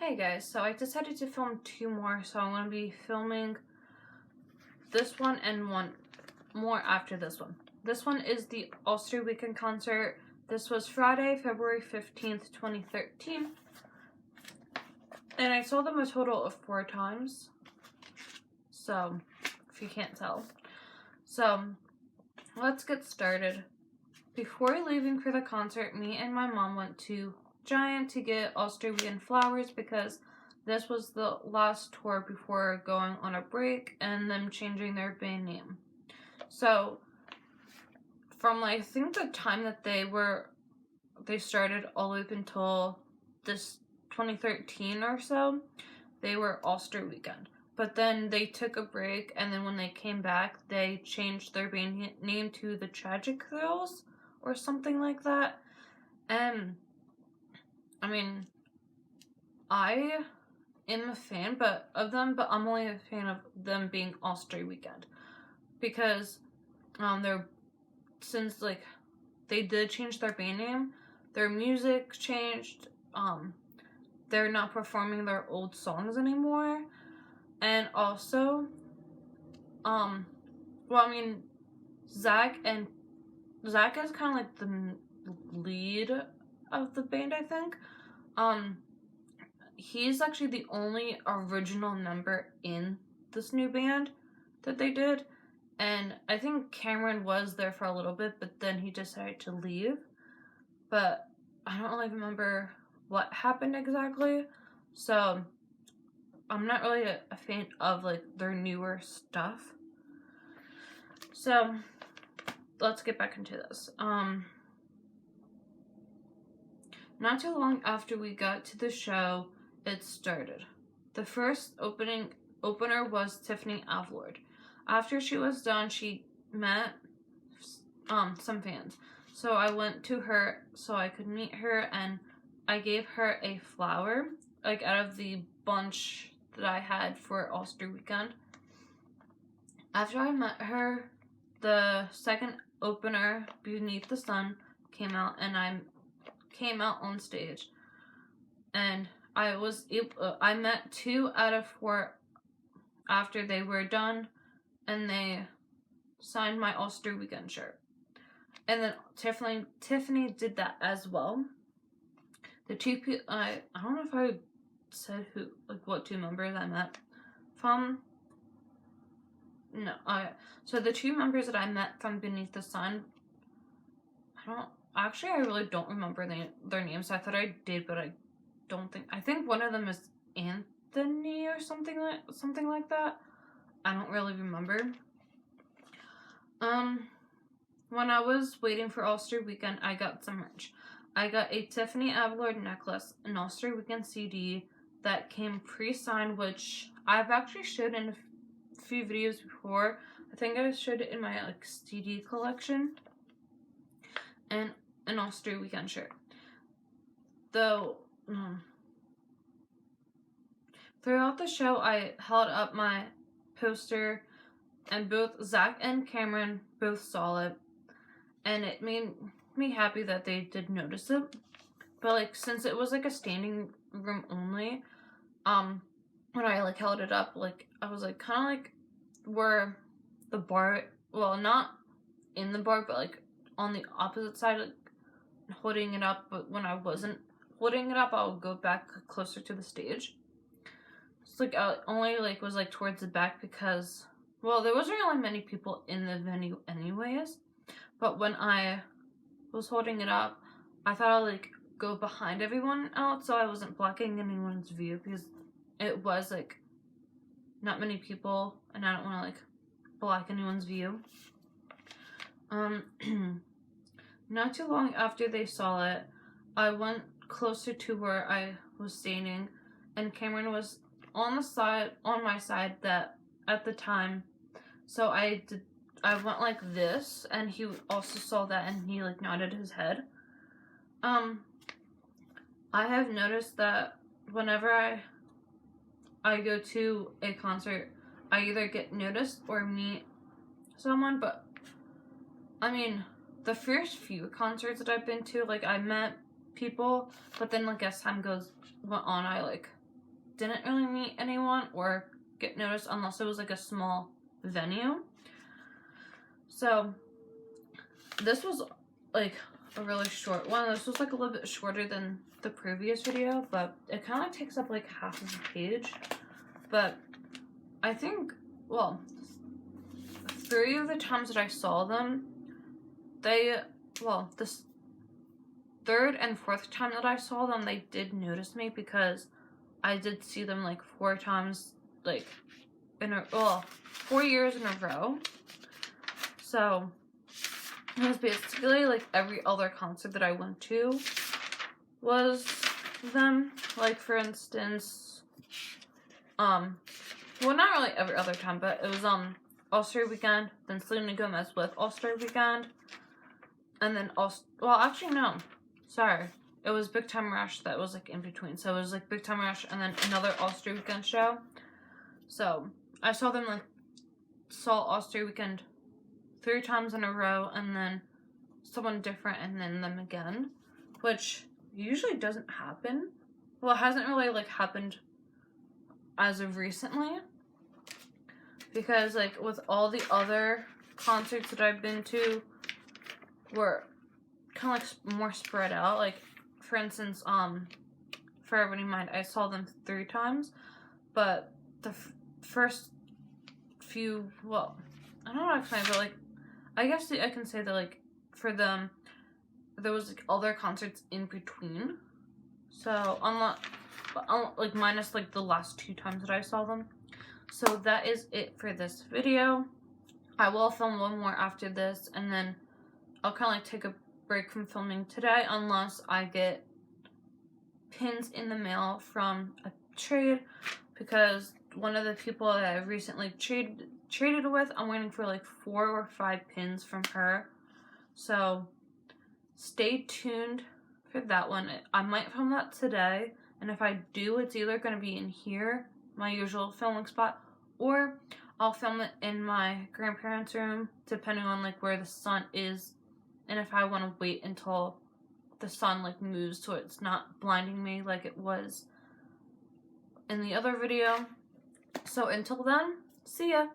Hey guys, so I decided to film two more, so I'm going to be filming this one and one more after this one. This one is the Allstar Weekend concert. This was Friday, February 15th, 2013. And I saw them a total of 4 times. So, if you can't tell. So, let's get started. Before leaving for the concert, me and my mom went to Giant to get Allstar Weekend flowers because this was the last tour before going on a break and them changing their band name. So from I think the time that they started all up until this 2013 or so, they were Allstar Weekend. But then they took a break, and then when they came back, they changed their band name to the Tragic Girls or something like that. And I mean, I am a fan of them, but I'm only a fan of them being Allstar Weekend because since they did change their band name, their music changed. They're not performing their old songs anymore, and also, Zach is kind of like the lead of the band, I think. He's actually the only original member in this new band that they did. And I think Cameron was there for a little bit, but then he decided to leave. But I don't really remember what happened exactly. So I'm not really a fan of their newer stuff. So let's get back into this. Not too long after we got to the show, it started. The first opener was Tiffany Avlord. After she was done, she met some fans. So I went to her so I could meet her, and I gave her a flower, out of the bunch that I had for Allstar Weekend. After I met her, the second opener, Beneath the Sun, came out, and I came out on stage. And I met 2 out of 4 after they were done, and they signed my Allstar Weekend shirt. And then Tiffany did that as well. The two people, I don't know if I said what 2 members I met from. No, so the 2 members that I met from Beneath the Sun, I really don't remember their names. I thought I did, but I think one of them is Anthony or something like that. I don't really remember. When I was waiting for Allstar Weekend, I got some merch. I got a Tiffany Avlord necklace, an Allstar Weekend CD that came pre-signed, which I've actually showed in a few videos before. I think I showed it in my CD collection. And an Allstar Weekend shirt. Though, throughout the show, I held up my poster, and both Zach and Cameron both saw it, and it made me happy that they did notice it. But since it was a standing room only, when I held it up, I was kind of where the bar, well, not in the bar, but on the opposite side, holding it up. But when I wasn't holding it up, I would go back closer to the stage. It's I only was towards the back because, well, there wasn't really many people in the venue anyways. But when I was holding it up, I thought I'd go behind everyone else so I wasn't blocking anyone's view, because it was not many people, and I don't want to block anyone's view. Not too long after they saw it, I went closer to where I was standing, and Cameron was on my side that at the time. So I went like this, and he also saw that, and he nodded his head. I have noticed that whenever I go to a concert, I either get noticed or meet someone. But I mean, the first few concerts that I've been to, I met people, but then as time went on, I didn't really meet anyone or get noticed unless it was like a small venue. So this was like a really short one. This was like a little bit shorter than the previous video, but it kind of takes up like half of the page. But I think, well, 3 of the times that I saw them, this 3rd and 4th time that I saw them, they did notice me because I did see them like 4 times, like 4 years in a row. So it was basically like every other concert that I went to was them. Like, for instance, well, not really every other time, but it was Allstar Weekend, then Selena Gomez with Allstar Weekend, and then actually no, sorry, it was Big Time Rush that was like in between. So it was like Big Time Rush and then another Allstar Weekend show. So I saw Allstar Weekend 3 times in a row, and then someone different, and then them again, which usually doesn't happen. Well, it hasn't really like happened as of recently, because like with all the other concerts that I've been to were kind of like more spread out. Like, for instance, for everybody in mind, I saw them 3 times, but the first few, well, I don't know how to explain, but like, I guess I can say that like for them, there was like other concerts in between. So like minus like the last 2 times that I saw them. So that is it for this video. I will film one more after this, and then I'll kind of like take a break from filming today unless I get pins in the mail from a trade, because one of the people that I recently traded with, I'm waiting for like 4 or 5 pins from her. So stay tuned for that one. I might film that today, and if I do, it's either going to be in here, my usual filming spot, or I'll film it in my grandparents' room, depending on like where the sun is, and if I want to wait until the sun like moves so it's not blinding me like it was in the other video. So until then, see ya!